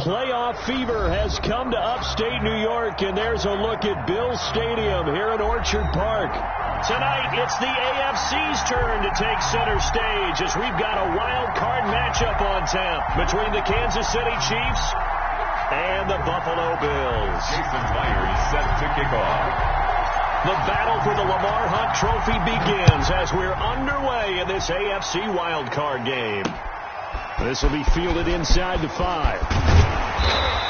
playoff fever has come to upstate New York, and there's a look at Bills Stadium here in Orchard Park. Tonight, it's the AFC's turn to take center stage as we've got a wild card matchup on tap between the Kansas City Chiefs and the Buffalo Bills. Jason Myers set to kick off. The battle for the Lamar Hunt Trophy begins as we're underway in this AFC wild card game. This will be fielded inside the 5.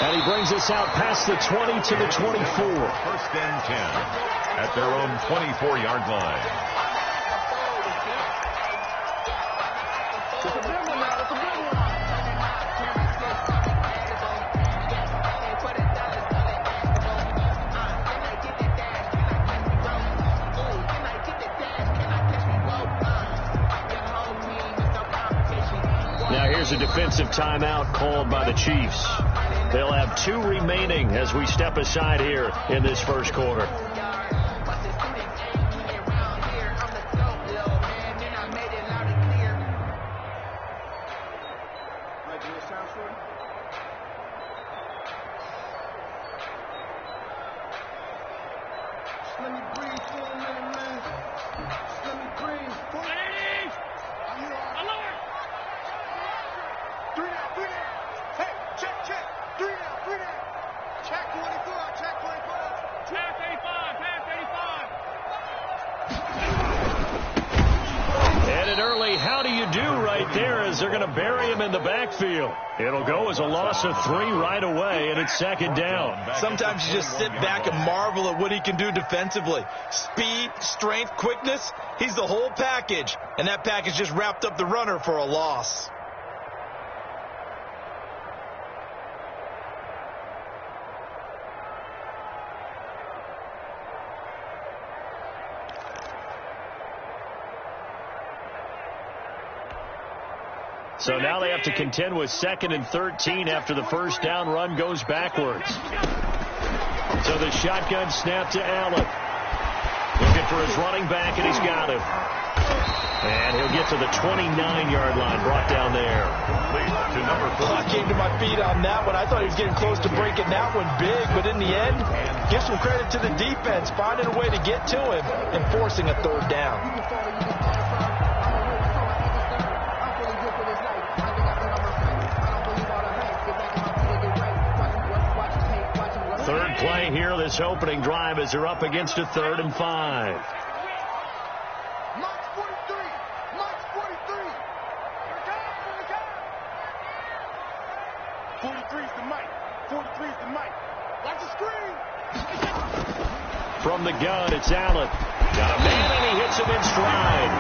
And he brings us out past the 20 to the 24. First and 10 at their own 24-yard line. Here's a defensive timeout called by the Chiefs. They'll have 2 remaining as we step aside here in this first quarter. It'll go as a loss of 3 right away, and it's second down. Sometimes you just sit back and marvel at what he can do defensively. Speed, strength, quickness, he's the whole package. And that package just wrapped up the runner for a loss. So now they have to contend with 2nd and 13 after the first down run goes backwards. So the shotgun snap to Allen. Looking for his running back, and he's got him. And he'll get to the 29-yard line, brought down there. I came to my feet on that one. I thought he was getting close to breaking that one big, but in the end, give some credit to the defense, finding a way to get to him and forcing a 3rd down. Third play here, this opening drive, as they're up against a 3rd and 5. From the gun, it's Allen. Got a man, and he hits him in stride.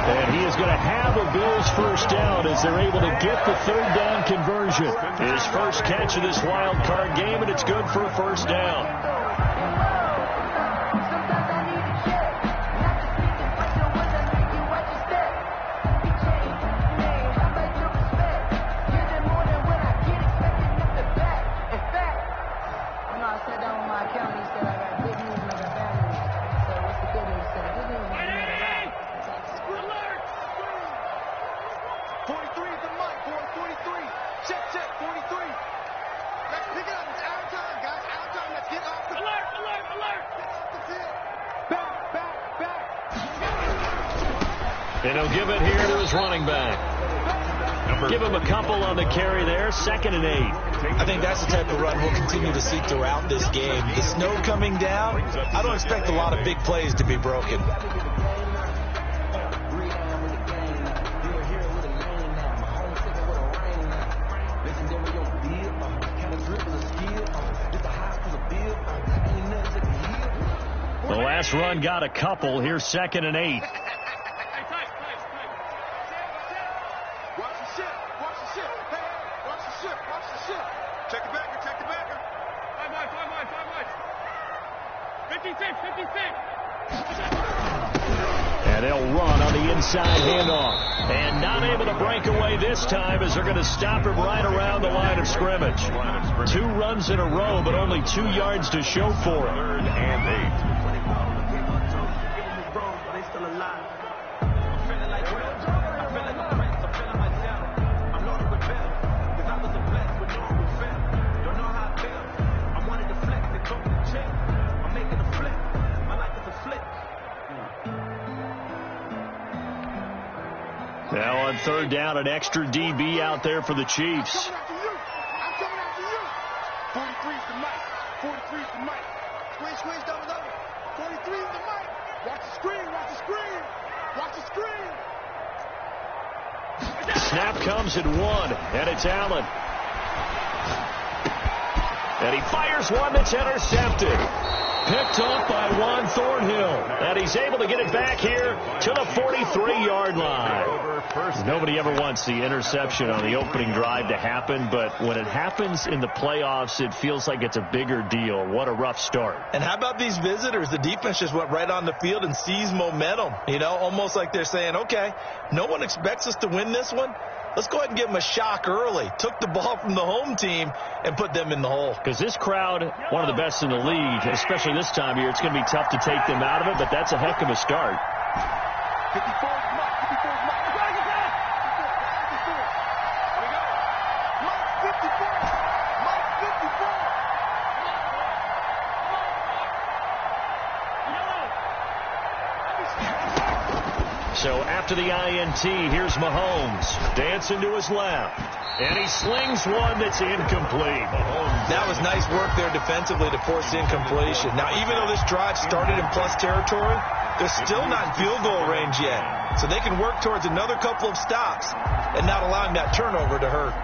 And he is going to have a Bills first down as they're able to get the 3rd down conversion. His first catch of this wild card game, and it's good for a first down. And he'll give it here to his running back. Give him a couple on the carry there. 2nd and 8. I think that's the type of run we'll continue to see throughout this game. The snow coming down, I don't expect a lot of big plays to be broken. The last run got a couple. Here's 2nd and 8. And they'll run on the inside handoff. And not able to break away this time as they're going to stop him right around the line of scrimmage. 2 runs in a row, but only 2 yards to show for it. 3rd and 8. Now on third down, an extra DB out there for the Chiefs. I'm coming after you. 43's the mic. 43's the mic. Squeeze, double. 43's the mic. Watch the screen. Watch the screen. Snap comes at 1, and it's Allen. And he fires one that's intercepted. Picked off by Juan Thornhill. And he's able to get it back here to the 43-yard line. Nobody ever wants the interception on the opening drive to happen, but when it happens in the playoffs, it feels like it's a bigger deal. What a rough start. And how about these visitors? The defense just went right on the field and seized momentum. You know, almost like they're saying, okay, no one expects us to win this one. Let's go ahead and give them a shock early. Took the ball from the home team and put them in the hole. Because this crowd, one of the best in the league, especially this time of year, it's going to be tough to take them out of it, but that's a heck of a start. 54 is Mike. 54 is Mike. 54. Here we go. Mike 54. Mike 54. So after the INT, here's Mahomes dancing to his left. And he slings one that's incomplete. That was nice work there defensively to force incompletion. Now, even though this drive started in plus territory, they're still not in field goal range yet. So they can work towards another couple of stops and not allowing that turnover to hurt.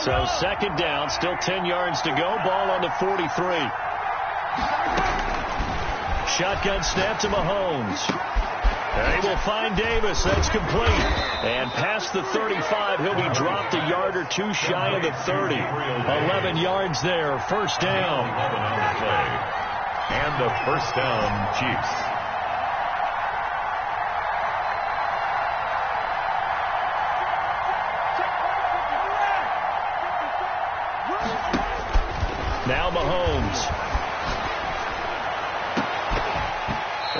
So second down, still 10 yards to go. Ball on the 43. Shotgun snap to Mahomes. And he will find Davis. That's complete. And past the 35, he'll be dropped a yard or two shy of the 30. 11 yards there. First down. And the first down, Chiefs. Now Mahomes.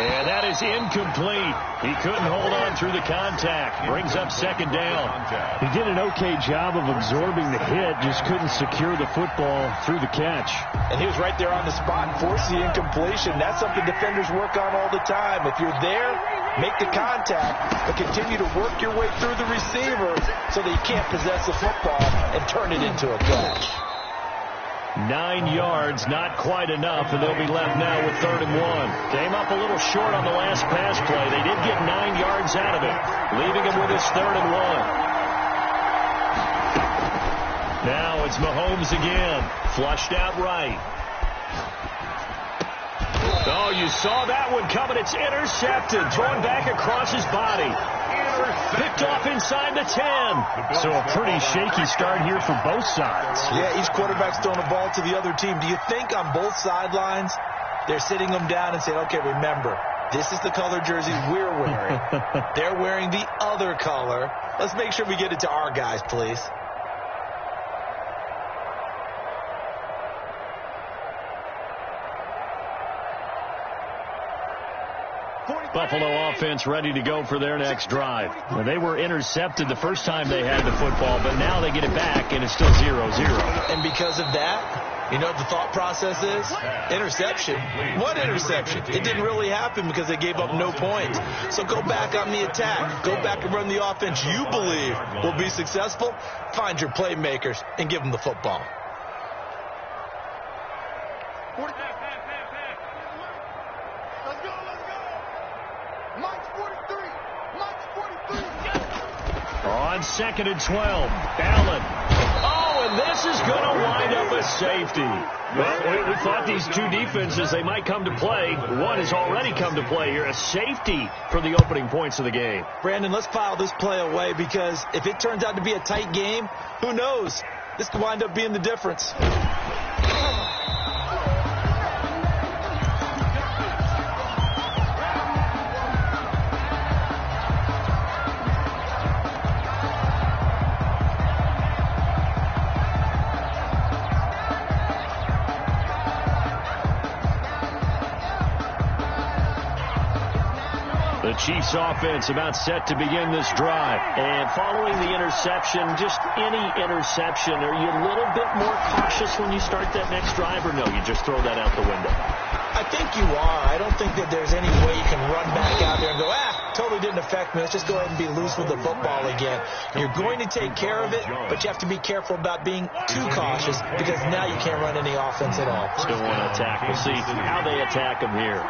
And that is incomplete. He couldn't hold on through the contact. Brings up second down. He did an okay job of absorbing the hit, just couldn't secure the football through the catch. And he was right there on the spot and forced the incompletion. That's something defenders work on all the time. If you're there, make the contact, but continue to work your way through the receiver so that you can't possess the football and turn it into a catch. 9 yards, not quite enough, and they'll be left now with 3rd and 1. Came up a little short on the last pass play. They did get 9 yards out of it, leaving him with his 3rd and 1. Now it's Mahomes again, flushed out right. Oh, you saw that one coming. It's intercepted, thrown back across his body. Picked off inside the 10. So a pretty shaky start here for both sides. Yeah, each quarterback's throwing a ball to the other team. Do you think on both sidelines they're sitting them down and saying, okay, remember, this is the color jersey we're wearing. They're wearing the other color. Let's make sure we get it to our guys, please. Buffalo offense ready to go for their next drive. Well, they were intercepted the first time they had the football, but now they get it back, and it's still 0-0. And because of that, you know what the thought process is? Interception. What interception? It didn't really happen because they gave up no points. So go back on the attack. Go back and run the offense you believe will be successful. Find your playmakers and give them the football. On 2nd and 12, Allen. Oh, and this is going to wind up a safety. Well, we thought these two defenses, they might come to play. One has already come to play here. A safety for the opening points of the game. Brandon, let's file this play away because if it turns out to be a tight game, who knows? This could wind up being the difference. The Chiefs offense about set to begin this drive. And following the interception, just any interception, are you a little bit more cautious when you start that next drive, or no, you just throw that out the window? I think you are. I don't think that there's any way you can run back out there and go, totally didn't affect me. Let's just go ahead and be loose with the football again. You're going to take care of it, but you have to be careful about being too cautious because now you can't run any offense at all. Still want to attack. We'll see how they attack him here.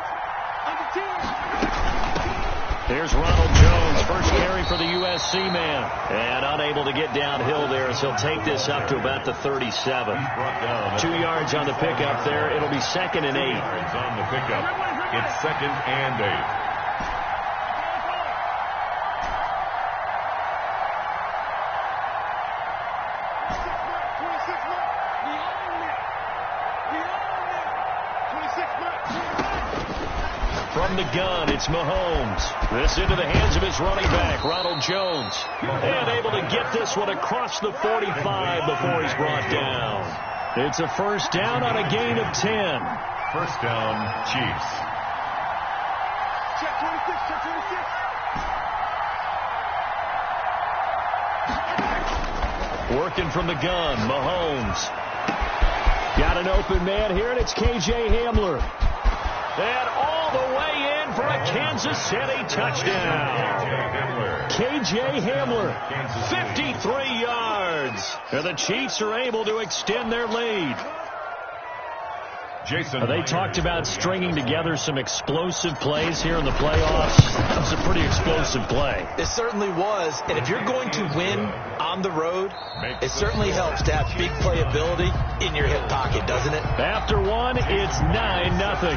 Here's Ronald Jones, first carry for the USC man. And unable to get downhill there as he'll take this up to about the 37. 2 yards on the pickup there. It'll be 2nd and 8. Yards on the pickup. It's 2nd and 8. From the gun, it's Mahomes. This into the hands of his running back, Ronald Jones. And able to get this one across the 45 before he's brought down. It's a first down on a gain of 10. First down, Chiefs. Check 26, check 26. Working from the gun, Mahomes. Got an open man here, and it's K.J. Hamler. And all the way in for a Kansas City touchdown. K.J. Hamler, 53 yards. And the Chiefs are able to extend their lead. They talked about stringing together some explosive plays here in the playoffs. That was a pretty explosive play. It certainly was. And if you're going to win on the road, it certainly helps to have big playability in your hip pocket, doesn't it? After one, it's 9-0.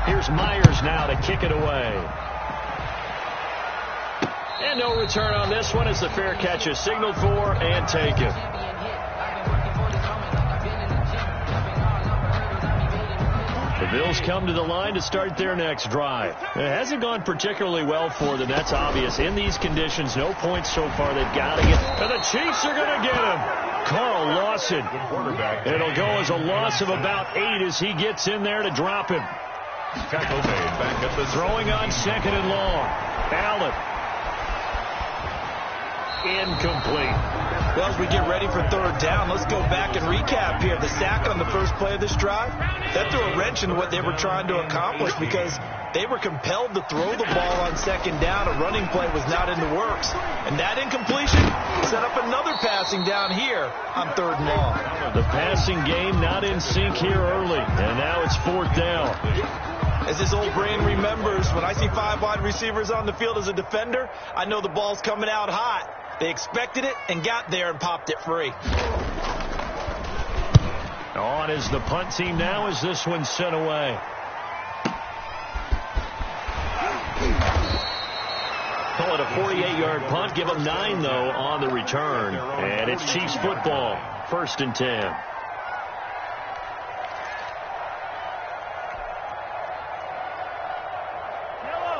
Here's Myers now to kick it away. And no return on this one as the fair catch is signaled for and taken. The Bills come to the line to start their next drive. It hasn't gone particularly well for them. That's obvious. In these conditions, no points so far. They've got to get. And the Chiefs are going to get him. Carl Lawson. It'll go as a loss of about 8 as he gets in there to drop him. Tackle made back at the throwing on 2nd and long. Allen. Incomplete. Well, as we get ready for 3rd down, let's go back and recap here. The sack on the first play of this drive, that threw a wrench into what they were trying to accomplish because they were compelled to throw the ball on 2nd down. A running play was not in the works. And that incompletion set up another passing down here on 3rd and long. The passing game not in sync here early. And now it's 4th down. As this old brain remembers, when I see 5 wide receivers on the field as a defender, I know the ball's coming out hot. They expected it and got there and popped it free. On is the punt team now as this one's sent away. Call it a 48-yard punt. Give them 9, though, on the return. And it's Chiefs football. 1st and 10.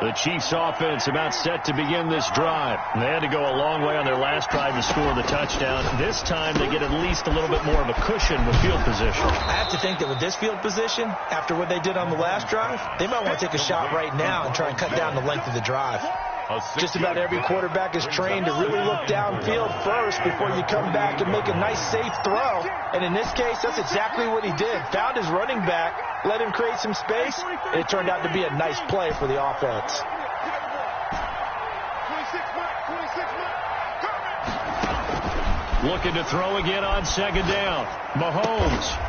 The Chiefs offense about set to begin this drive. They had to go a long way on their last drive to score the touchdown. This time they get at least a little bit more of a cushion with field position. I have to think that with this field position, after what they did on the last drive, they might want to take a shot right now and try and cut down the length of the drive. Just about every quarterback is trained to really look downfield first before you come back and make a nice, safe throw. And in this case, that's exactly what he did. Found his running back, let him create some space, and it turned out to be a nice play for the offense. Looking to throw again on 2nd down. Mahomes.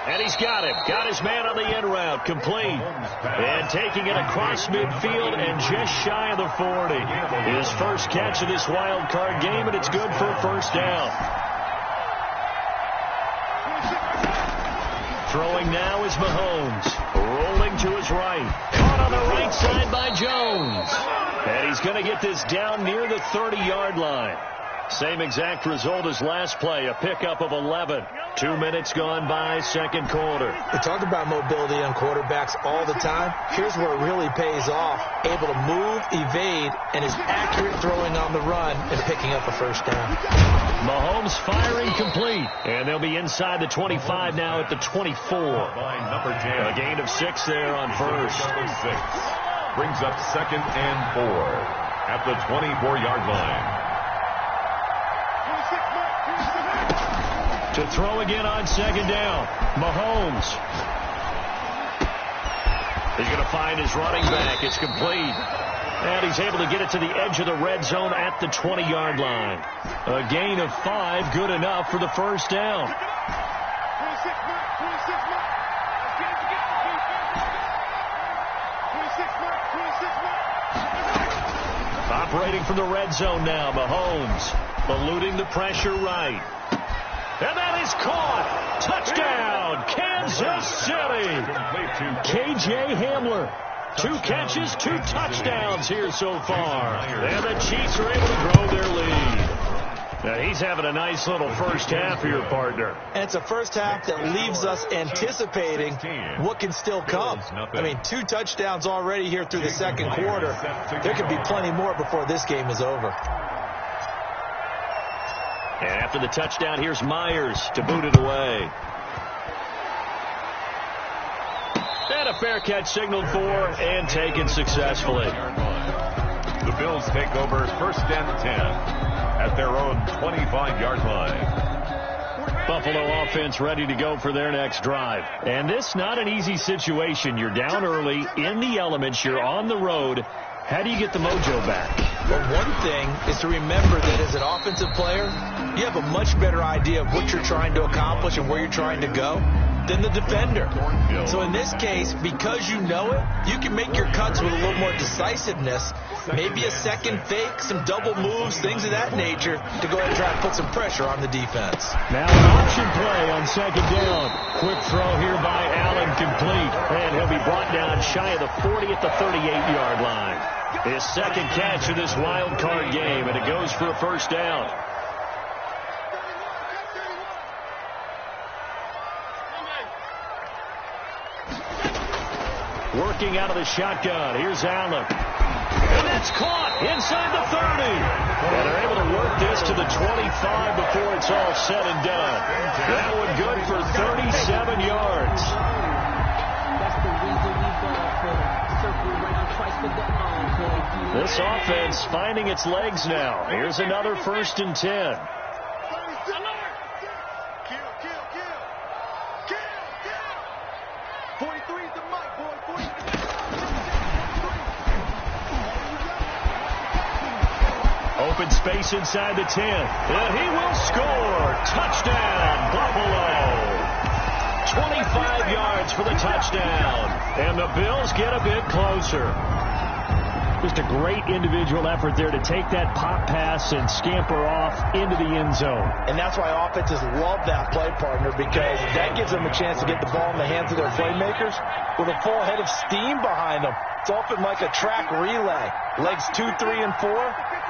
And he's got him. Got his man on the end route. Complete. And taking it across midfield and just shy of the 40. His first catch of this wild card game, and it's good for a 1st down. Throwing now is Mahomes. Rolling to his right. Caught on the right side by Jones. And he's going to get this down near the 30-yard line. Same exact result as last play, a pickup of 11. 2 minutes gone by, 2nd quarter. We talk about mobility on quarterbacks all the time. Here's where it really pays off. Able to move, evade, and is accurate throwing on the run and picking up a 1st down. Mahomes firing complete. And they'll be inside the 25 now at the 24. A gain of 6 there on 1st. Brings up 2nd and 4 at the 24-yard line. To throw again on second down. Mahomes. He's going to find his running back. It's complete. And he's able to get it to the edge of the red zone at the 20-yard line. A gain of 5, good enough for the first down. Operating from the red zone now, Mahomes. Eluding the pressure right. And that is caught. Touchdown, Kansas City. K.J. Hamler. 2 catches, 2 touchdowns here so far. And the Chiefs are able to grow their lead. Now he's having a nice little first half here, partner. And it's a first half that leaves us anticipating what can still come. I mean, 2 touchdowns already here through the second quarter. There could be plenty more before this game is over. And after the touchdown, here's Myers to boot it away. And a fair catch signaled for and taken successfully. The Bills take over first and 10 at their own 25-yard line. Buffalo offense ready to go for their next drive. And this not an easy situation. You're down early, in the elements, you're on the road. How do you get the mojo back? Well, one thing is to remember that as an offensive player, you have a much better idea of what you're trying to accomplish and where you're trying to go than the defender. So in this case, because you know it, you can make your cuts with a little more decisiveness, maybe a second fake, some double moves, things of that nature, to go ahead and try to put some pressure on the defense. Now an option play on second down. Quick throw here by Allen, complete. And he'll be brought down shy of the 40 at the 38-yard line. His second catch of this wild card game, and it goes for a first down. Working out of the shotgun. Here's Allen. And that's caught inside the 30. And they're able to work this to the 25 before it's all said and done. That one good for 37 yards. This offense finding its legs now. Here's another first and 10. Open space inside the 10. And he will score. Touchdown, Buffalo. 25 yards for the touchdown. And the Bills get a bit closer. Just a great individual effort there to take that pop pass and scamper off into the end zone. And that's why offenses love that play, partner, because that gives them a chance to get the ball in the hands of their playmakers with a full head of steam behind them. It's often like a track relay. Legs 2, 3, and 4.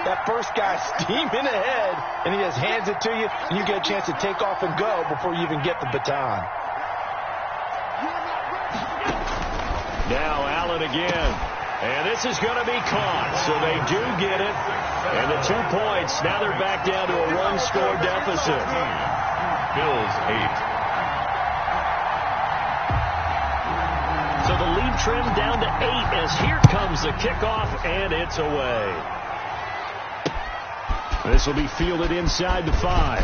That first guy steaming ahead, and he just hands it to you, and you get a chance to take off and go before you even get the baton. Now Allen again. And this is going to be caught, so they do get it. And the 2 points, now they're back down to a 1-score deficit. Bills 8. So the lead trimmed down to 8 as here comes the kickoff, and it's away. This will be fielded inside the 5.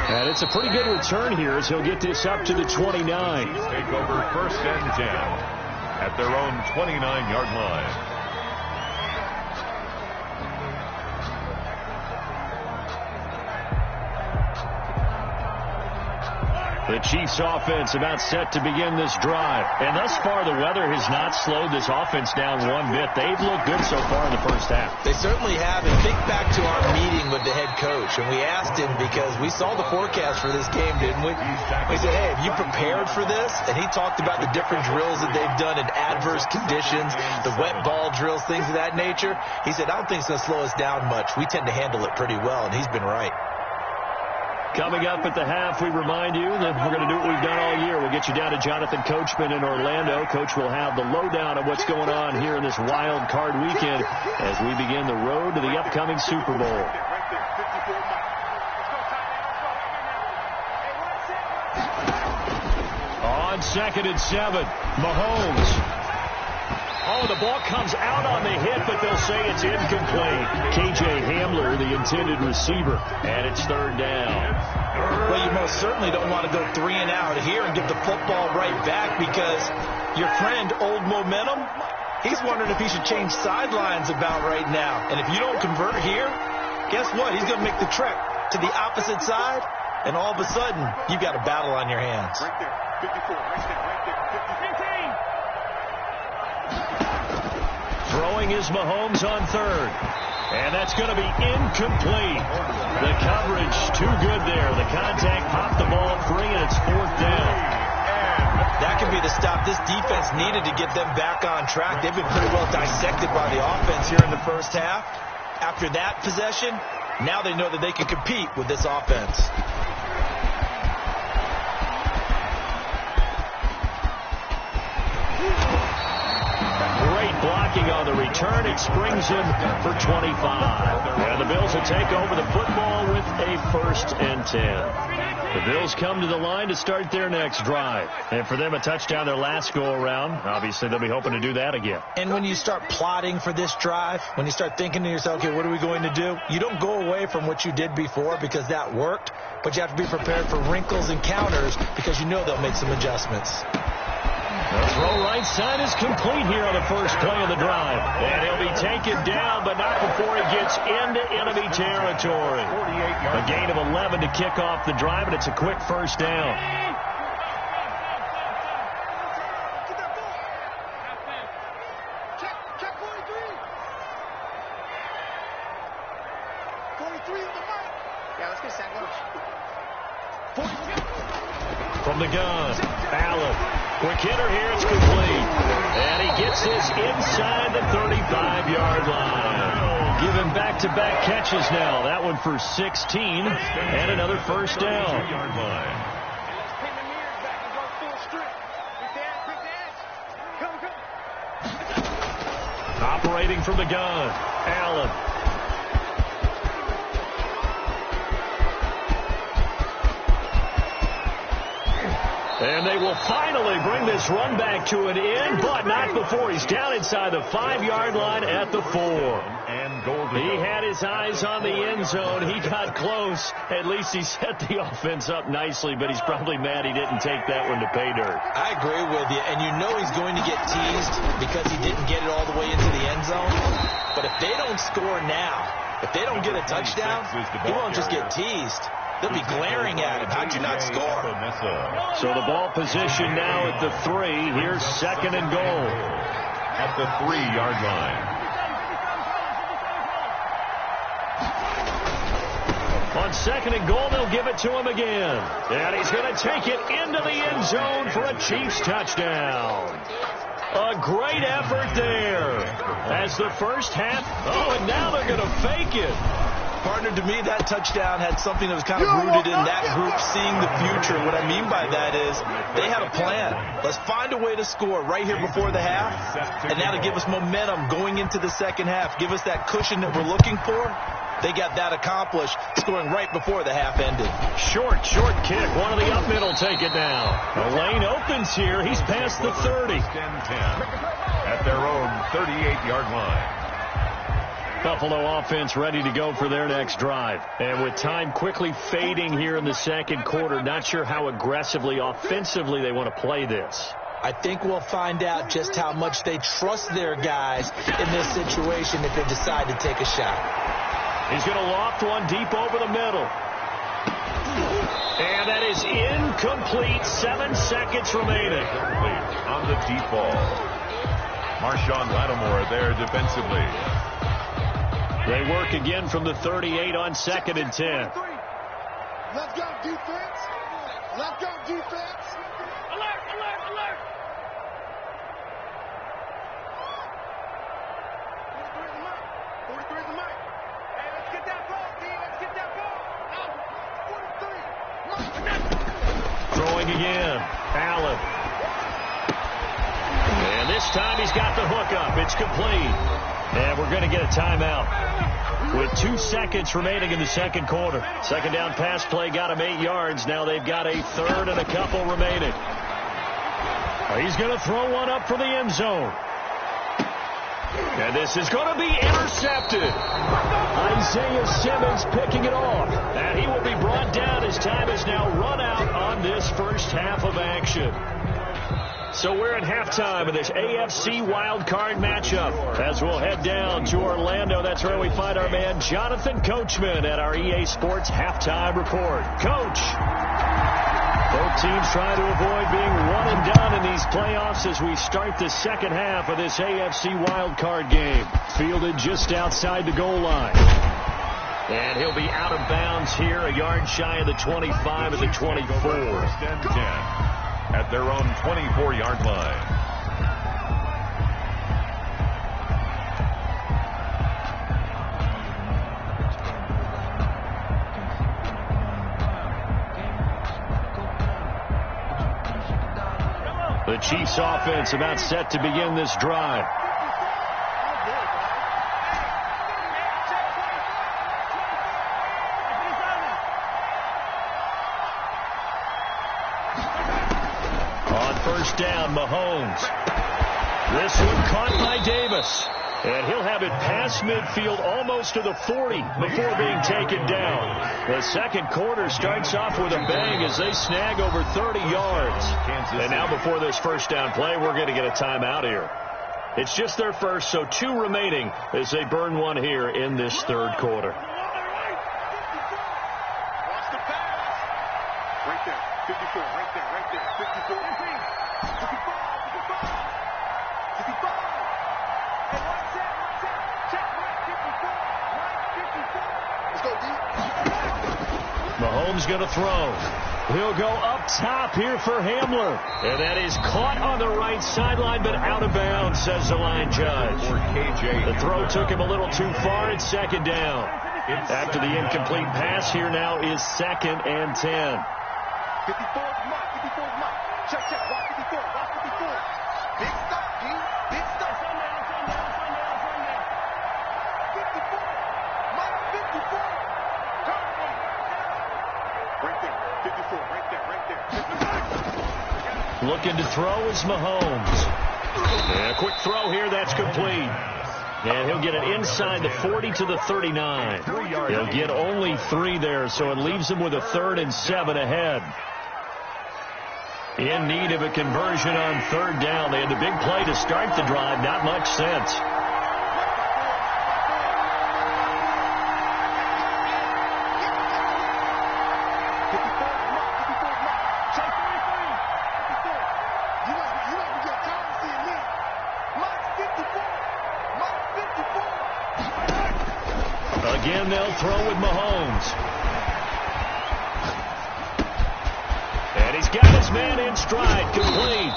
And it's a pretty good return here as he'll get this up to the 29. Take over first and 10 at their own 29-yard line. The Chiefs offense about set to begin this drive. And thus far, the weather has not slowed this offense down one bit. They've looked good so far in the first half. They certainly have. And think back to our meeting with the head coach. And we asked him because we saw the forecast for this game, didn't we? We said, hey, have you prepared for this? And he talked about the different drills that they've done in adverse conditions, the wet ball drills, things of that nature. He said, I don't think it's going to slow us down much. We tend to handle it pretty well, and he's been right. Coming up at the half, we remind you that we're going to do what we've done all year. We'll get you down to Jonathan Coachman in Orlando. Coach will have the lowdown of what's going on here in this wild card weekend as we begin the road to the upcoming Super Bowl. On 2nd and 7, Mahomes. Oh, the the ball comes out on the hit, but they'll say it's incomplete. K.J. Hamler, the intended receiver, and it's third down. Well, you most certainly don't want to go 3 and out here and give the football right back because your friend, Old Momentum, he's wondering if he should change sidelines about right now. And if you don't convert here, guess what? He's going to make the trek to the opposite side, and all of a sudden, you've got a battle on your hands. Right there. 54. Right there. 15. Throwing is Mahomes on third. And that's going to be incomplete. The coverage too good there. The contact popped the ball free, and it's fourth down. That could be the stop this defense needed to get them back on track. They've been pretty well dissected by the offense here in the first half. After that possession, now they know that they can compete with this offense. Blocking on the return, it springs him for 25. And the Bills will take over the football with a 1st and 10. The Bills come to the line to start their next drive. And for them, a touchdown their last go-around. Obviously, they'll be hoping to do that again. And when you start plotting for this drive, when you start thinking to yourself, okay, what are we going to do? You don't go away from what you did before because that worked, but you have to be prepared for wrinkles and counters because you know they'll make some adjustments. The throw right side is complete here on the first play of the drive. And he'll be taken down, but not before he gets into enemy territory. A gain of 11 to kick off the drive, and it's a quick first down. Check 43. 43 on the mic. Yeah, let's get sack lunch. From the gun, Allen. Quick hitter here, it's complete. And he gets this inside the 35-yard line. Giving back-to-back catches now. That one for 16 and another first down. Operating from the gun, Allen. And they will finally bring this run back to an end, but not before he's down inside the 5-yard line at the 4. He had his eyes on the end zone. He got close. At least he set the offense up nicely, but he's probably mad he didn't take that one to pay dirt. I agree with you, and you know he's going to get teased because he didn't get it all the way into the end zone. But if they don't score now, if they don't get a touchdown, he won't just get teased. They'll be glaring at him. How'd you not score? So the ball position now at the 3. Here's 2nd and goal. At the 3-yard line. On 2nd and goal, they'll give it to him again. And he's going to take it into the end zone for a Chiefs touchdown. A great effort there. As the first half, and now they're going to fake it. Partner, to me, that touchdown had something that was kind of rooted in that group seeing the future. What I mean by that is they had a plan. Let's find a way to score right here before the half, and that'll give us momentum going into the second half, give us that cushion that we're looking for. They got that accomplished, scoring right before the half ended. Short kick. One of the up middle take it now. The lane opens here. He's past the 30. At their own 38-yard line. Buffalo offense ready to go for their next drive. And with time quickly fading here in the second quarter, not sure how aggressively, offensively they want to play this. I think we'll find out just how much they trust their guys in this situation if they decide to take a shot. He's going to loft one deep over the middle. And that is incomplete. 7 seconds remaining. On the deep ball. Marshawn Lattimore there defensively. They work again from the 38 on 2nd and 10. Let's go, defense. Let's go, defense. Alert, alert, alert. 43 is the mic. Hey, let's get that ball, D. Let's get that ball. Out. 43. Throwing again. Allen. And this time he's got the hook up. It's complete. And we're going to get a timeout with 2 seconds remaining in the second quarter. Second down pass play got him 8 yards. Now they've got a 3rd and a couple remaining. He's going to throw one up for the end zone. And this is going to be intercepted. Isaiah Simmons picking it off. And he will be brought down as time is now run out on this first half of action. So we're at halftime of this AFC wildcard matchup as we'll head down to Orlando. That's where we find our man Jonathan Coachman at our EA Sports halftime report. Coach, both teams trying to avoid being one and done in these playoffs as we start the second half of this AFC wildcard game. Fielded just outside the goal line. And he'll be out of bounds here, a yard shy of the 25 of the 24. First and 10. At their own 24-yard line. The Chiefs offense about set to begin this drive. Down Mahomes. This one caught by Davis. And he'll have it past midfield almost to the 40 before being taken down. The second quarter starts off with a bang as they snag over 30 yards. And now before this first down play, we're going to get a timeout here. It's just their first, so 2 remaining as they burn one here in this third quarter. Watch the pass. Right there. 54. Right there. Right there. 54. 55. Hey, watch that. Check. Right 54. Let's go, D. Mahomes going to throw. He'll go up top here for Hamler. And that is caught on the right sideline, but out of bounds, says the line judge. The throw took him a little too far. It's second down. After the incomplete pass, here now is 2nd and 10. 54 is Mike. 54 is Mike. Check. Watch 54. Watch 54. Big stop, D. Big stop. 54. Mike, 54. Right there. 54. Right there. Looking to throw is Mahomes. And a quick throw here. That's complete. And he'll get it inside the 40 to the 39. He'll get only 3 there, so it leaves him with a 3rd and 7 ahead. In need of a conversion on 3rd down. They had the big play to start the drive. Not much sense. Again, they'll throw with Mahomes. And he's got his man in stride, complete.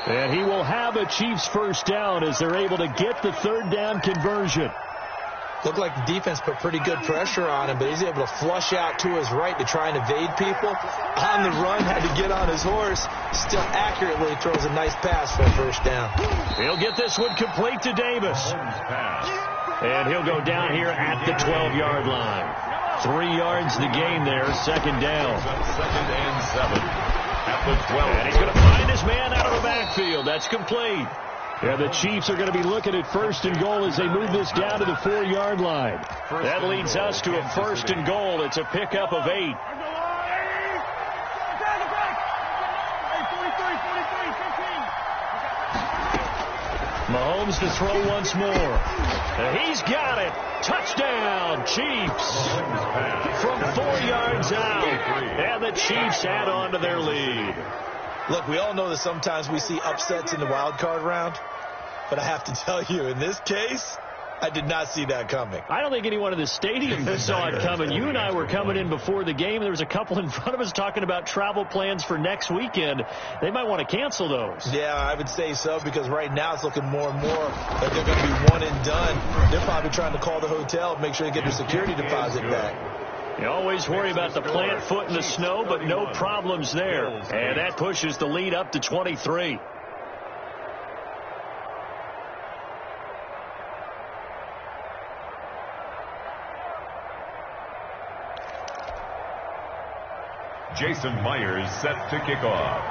And he will have a Chiefs first down as they're able to get the 3rd down conversion. Looked like the defense put pretty good pressure on him, but he's able to flush out to his right to try and evade people. On the run, had to get on his horse. Still accurately throws a nice pass for a first down. He'll get this one complete to Davis. And he'll go down here at the 12-yard line. 3 yards the gain there, 2nd down. 2nd and 7 at the 12. And he's going to find his man out of the backfield. That's complete. Yeah, the Chiefs are going to be looking at 1st and goal as they move this down to the 4-yard line. That leads us to a 1st and goal. It's a pickup of 8. Mahomes to throw once more. And he's got it. Touchdown, Chiefs. From 4 yards out. And the Chiefs add on to their lead. Look, we all know that sometimes we see upsets in the wild card round. But I have to tell you, in this case, I did not see that coming. I don't think anyone in the stadium saw it coming. You and I were coming in before the game. There was a couple in front of us talking about travel plans for next weekend. They might want to cancel those. Yeah, I would say so, because right now it's looking more and more like they're going to be one and done. They're probably trying to call the hotel and make sure they get their security deposit back. You always worry about the plant foot in the snow, but no problems there. And that pushes the lead up to 23. Jason Myers set to kick off.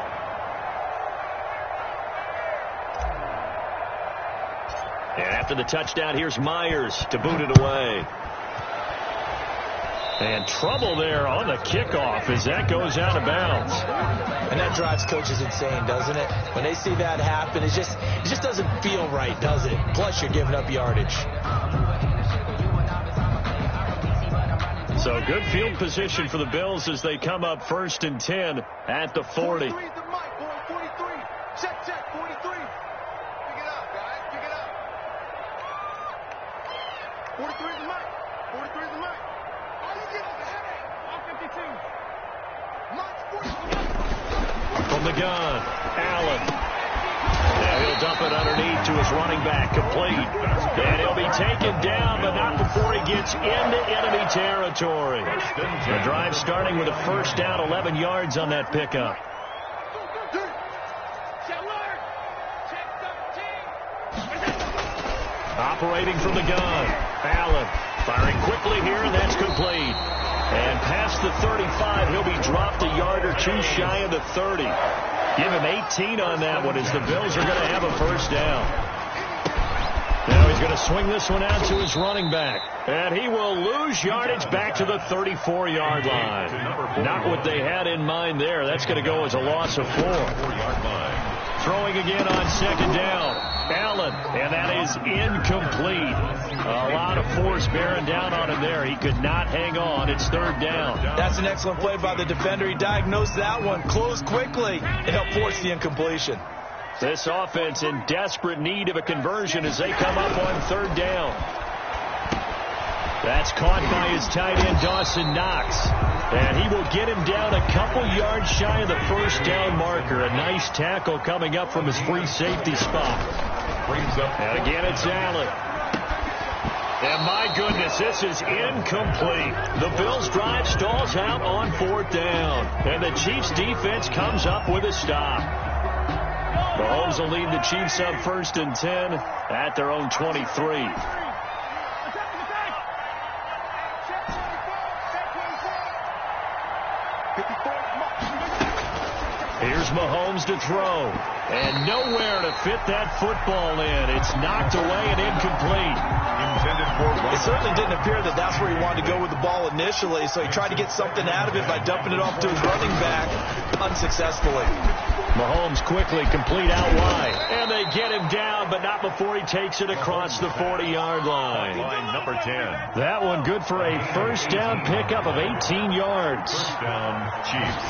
And after the touchdown, here's Myers to boot it away. And trouble there on the kickoff as that goes out of bounds. And that drives coaches insane, doesn't it? When they see that happen, it just doesn't feel right, does it? Plus, you're giving up yardage. So good field position for the Bills as they come up 1st and 10 at the 40. 43 is the mic, boy. 43. Check, 43. Pick it up, guys. Pick it up. 43 is the mic. 43 is the mic. All you get is a headache. All 52. Mike's 40. From the gun, Allen. Now he'll dump it underneath to his running back, complete. And he'll be taken down, but not before he gets into enemy territory. The drive starting with a first down, 11 yards on that pickup. Operating from the gun, Allen firing quickly here, and that's complete. And past the 35, he'll be dropped a yard or two shy of the 30. Give him 18 on that one as the Bills are going to have a first down. Now he's going to swing this one out to his running back. And he will lose yardage back to the 34-yard line. Not what they had in mind there. That's going to go as a loss of 4. Throwing again on second down. Allen, and that is incomplete. A lot of force bearing down on him there. He could not hang on. It's 3rd down. That's an excellent play by the defender. He diagnosed that one, closed quickly, and helped force the incompletion. This offense in desperate need of a conversion as they come up on 3rd down. That's caught by his tight end, Dawson Knox. And he will get him down a couple yards shy of the first down marker. A nice tackle coming up from his free safety spot. And again, it's Allen. And my goodness, this is incomplete. The Bills' drive stalls out on 4th down. And the Chiefs' defense comes up with a stop. Mahomes will lead the Chiefs up 1st and 10 at their own 23. Here's Mahomes to throw. And nowhere to fit that football in. It's knocked away and incomplete. It certainly didn't appear that that's where he wanted to go with the ball initially, so he tried to get something out of it by dumping it off to his running back unsuccessfully. Mahomes quickly complete out wide. And they get him down, but not before he takes it across the 40-yard line. Line number 10. That one good for a first down pickup of 18 yards. First down, Chiefs.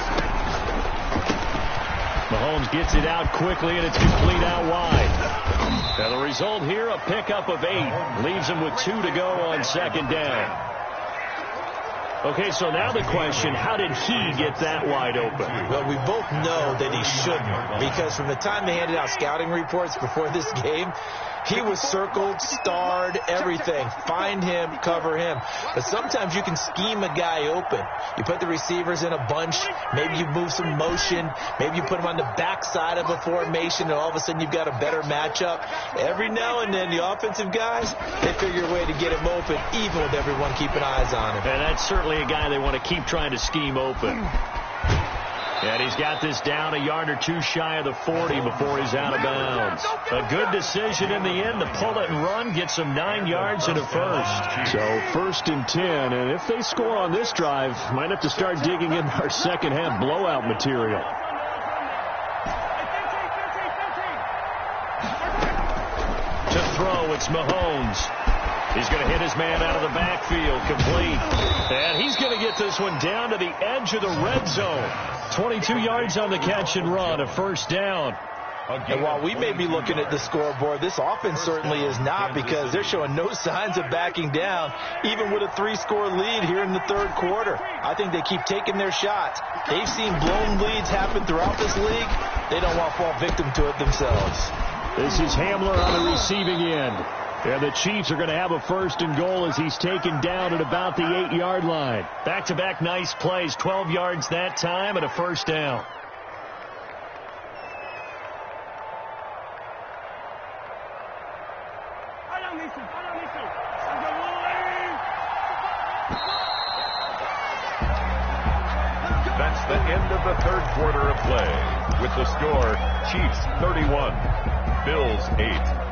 Mahomes gets it out quickly, and it's complete out wide. Now the result here, a pickup of 8. Leaves him with 2 to go on second down. Okay, so now the question, how did he get that wide open? Well, we both know that he shouldn't, because from the time they handed out scouting reports before this game, he was circled, starred, everything. Find him, cover him. But sometimes you can scheme a guy open. You put the receivers in a bunch. Maybe you move some motion. Maybe you put him on the backside of a formation, and all of a sudden you've got a better matchup. Every now and then, the offensive guys, they figure a way to get him open, even with everyone keeping eyes on him. And that's certainly a guy they want to keep trying to scheme open. And he's got this down a yard or two shy of the 40 before he's out of bounds. A good decision in the end to pull it and run, gets him 9 yards and a first. So 1st and 10, and if they score on this drive, might have to start digging in our second half blowout material. To throw, it's Mahomes. He's going to hit his man out of the backfield, complete. And he's going to get this one down to the edge of the red zone. 22 yards on the catch and run, a first down. And while we may be looking at the scoreboard, this offense certainly is not, because they're showing no signs of backing down, even with a 3-score lead here in the 3rd quarter. I think they keep taking their shots. They've seen blown leads happen throughout this league. They don't want to fall victim to it themselves. This is Hamler on the receiving end. And the Chiefs are going to have a 1st and goal as he's taken down at about the 8-yard line. Back-to-back nice plays, 12 yards that time and a first down. That's the end of the 3rd quarter of play. With the score, Chiefs 31, Bills 8.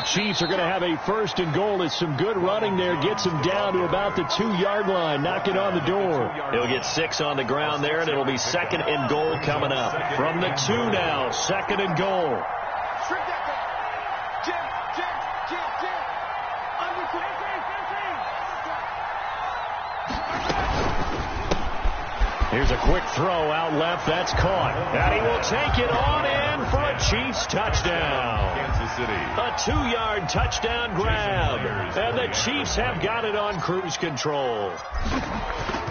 Chiefs are going to have a 1st and goal. It's some good running there. Gets him down to about the 2-yard line. Knocking on the door. He'll get 6 on the ground there, and it'll be 2nd and goal coming up. From the 2 now, 2nd and goal. Here's a quick throw out left. That's caught. And he will take it on in for a Chiefs touchdown. Kansas City. A 2-yard touchdown grab. And the Chiefs have got it on cruise control.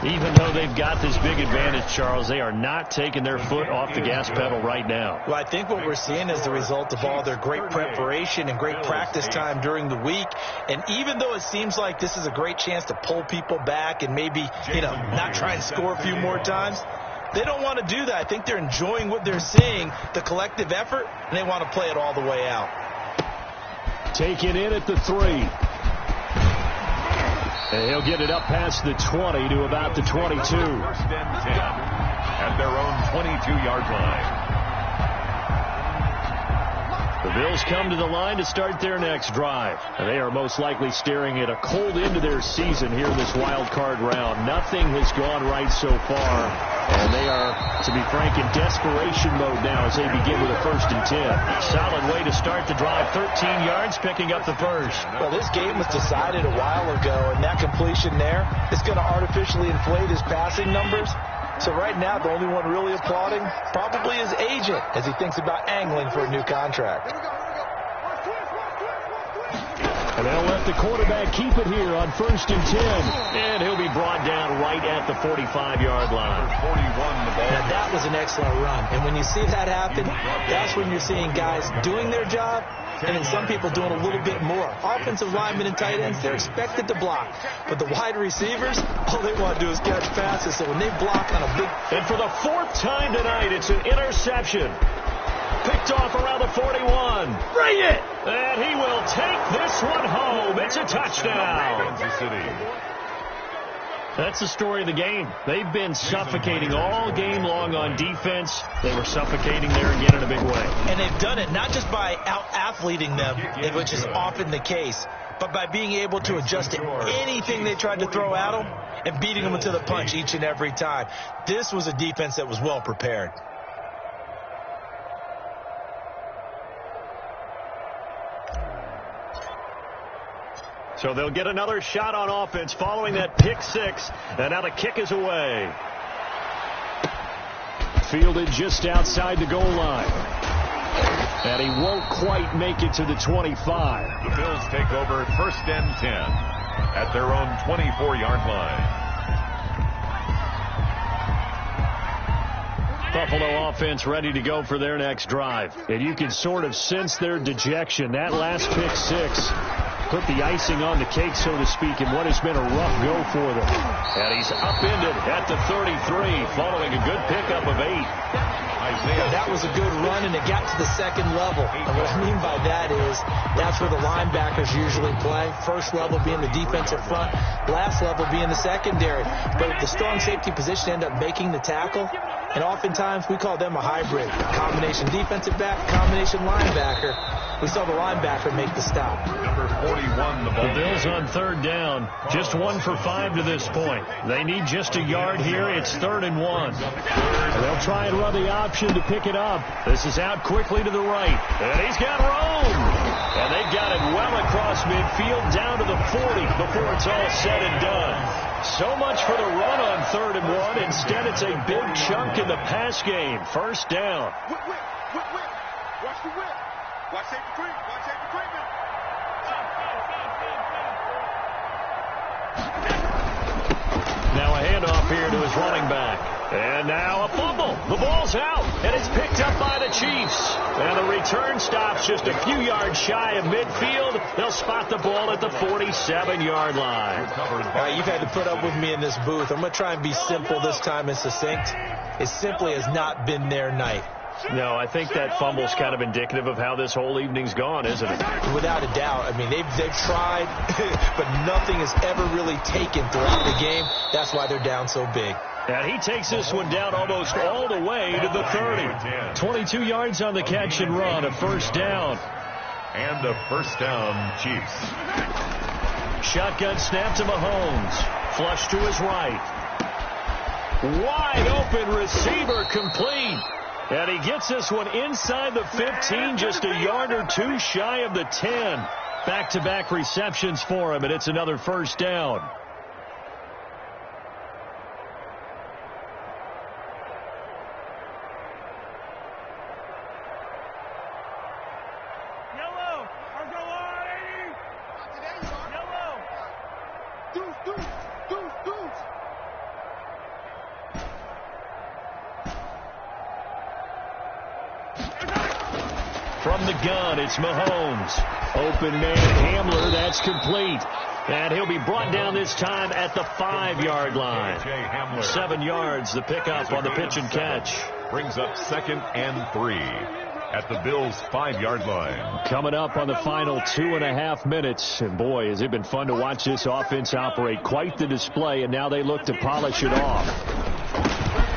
Even though they've got this big advantage, Charles, they are not taking their foot off the gas pedal right now. Well, I think what we're seeing is the result of all their great preparation and great practice time during the week. And even though it seems like this is a great chance to pull people back and maybe, not try and score a few more times, they don't want to do that. I think they're enjoying what they're seeing, the collective effort, and they want to play it all the way out. Take it in at the 3. And he'll get it up past the 20 to about the 22. 1st and 10 at their own 22-yard line. The Bills come to the line to start their next drive. And they are most likely staring at a cold end to their season here in this wild card round. Nothing has gone right so far. And they are, to be frank, in desperation mode now as they begin with a 1st and 10. Solid way to start the drive. 13 yards, picking up the first. Well, this game was decided a while ago, and that completion there is going to artificially inflate his passing numbers. So right now, the only one really applauding probably his agent as he thinks about angling for a new contract. And they'll let the quarterback keep it here on 1st and 10. And he'll be brought down right at the 45-yard line. 41 the ball. Now, that was an excellent run. And when you see that happen, that's when you're seeing guys doing their job and then some people doing a little bit more. Offensive linemen and tight ends, they're expected to block. But the wide receivers, all they want to do is catch passes. So when they block on a big... And for the 4th time tonight, it's an interception. Picked off around the 41. Bring it! And he will take this one home. It's a touchdown. Kansas City. That's the story of the game. They've been suffocating all game long on defense. They were suffocating there again in a big way. And they've done it not just by out-athleting them, which is often the case, but by being able to adjust to anything they tried to throw at them and beating them to the punch each and every time. This was a defense that was well prepared. So they'll get another shot on offense following that pick 6. And now the kick is away. Fielded just outside the goal line. And he won't quite make it to the 25. The Bills take over 1st and 10 at their own 24-yard line. Buffalo offense ready to go for their next drive. And you can sort of sense their dejection. That last pick 6 put the icing on the cake, so to speak, in what has been a rough go for them. And he's upended at the 33, following a good pickup of 8. That was a good run, and it got to the 2nd level. And what I mean by that is that's where the linebackers usually play. 1st level being the defensive front, last level being the secondary. But the strong safety position ended up making the tackle. And oftentimes we call them a hybrid. Combination defensive back, combination linebacker. We saw the linebacker make the stop. Number 41, the ball. The Bills on 3rd down. Just 1 for 5 to this point. They need just a yard here. It's 3rd and 1. They'll try and run the option to pick it up. This is out quickly to the right. And he's got room. And they've got it well across midfield down to the 40 before it's all said and done. So much for the run on 3rd and 1. Instead, it's a big chunk in the pass game. 1st down. Whip. Watch the whip. Watch safety creep. Watch safety creeping. Now a handoff here to his running back. And now a fumble. The ball's out, and it's picked up by the Chiefs. And the return stops just a few yards shy of midfield. They'll spot the ball at the 47-yard line. You've had to put up with me in this booth. I'm going to try and be simple this time and succinct. It simply has not been their night. No, I think that fumble's kind of indicative of how this whole evening's gone, isn't it? Without a doubt. I mean, they've tried, but nothing has ever really taken throughout the game. That's why they're down so big. And he takes this one down almost all the way to the 30. 22 yards on the catch and run, a 1st down. And a first down, Chiefs. Shotgun snap to Mahomes. Flush to his right. Wide open receiver complete. And he gets this one inside the 15, just a yard or two shy of the 10. Back-to-back receptions for him, and it's another first down. Yellow. I'll go on, 80. Today you are. Yellow. Deuce. From the gun, it's Mahomes. Open man Hamler, that's complete. And he'll be brought down this time at the 5-yard line. 7 yards, the pickup on the pitch and catch. Brings up 2nd and 3 at the Bills' 5-yard line. Coming up on the final 2.5 minutes. And boy, has it been fun to watch this offense operate. Quite the display, and now they look to polish it off.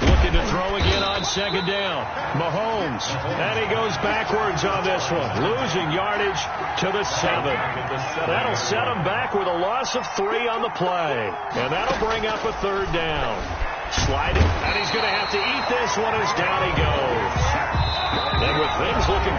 Looking to throw again on 2nd down. Mahomes. And he goes backwards on this one. Losing yardage to the 7. That'll set him back with a loss of 3 on the play. And that'll bring up a 3rd down. Sliding. And he's going to have to eat this one as down he goes. And with things looking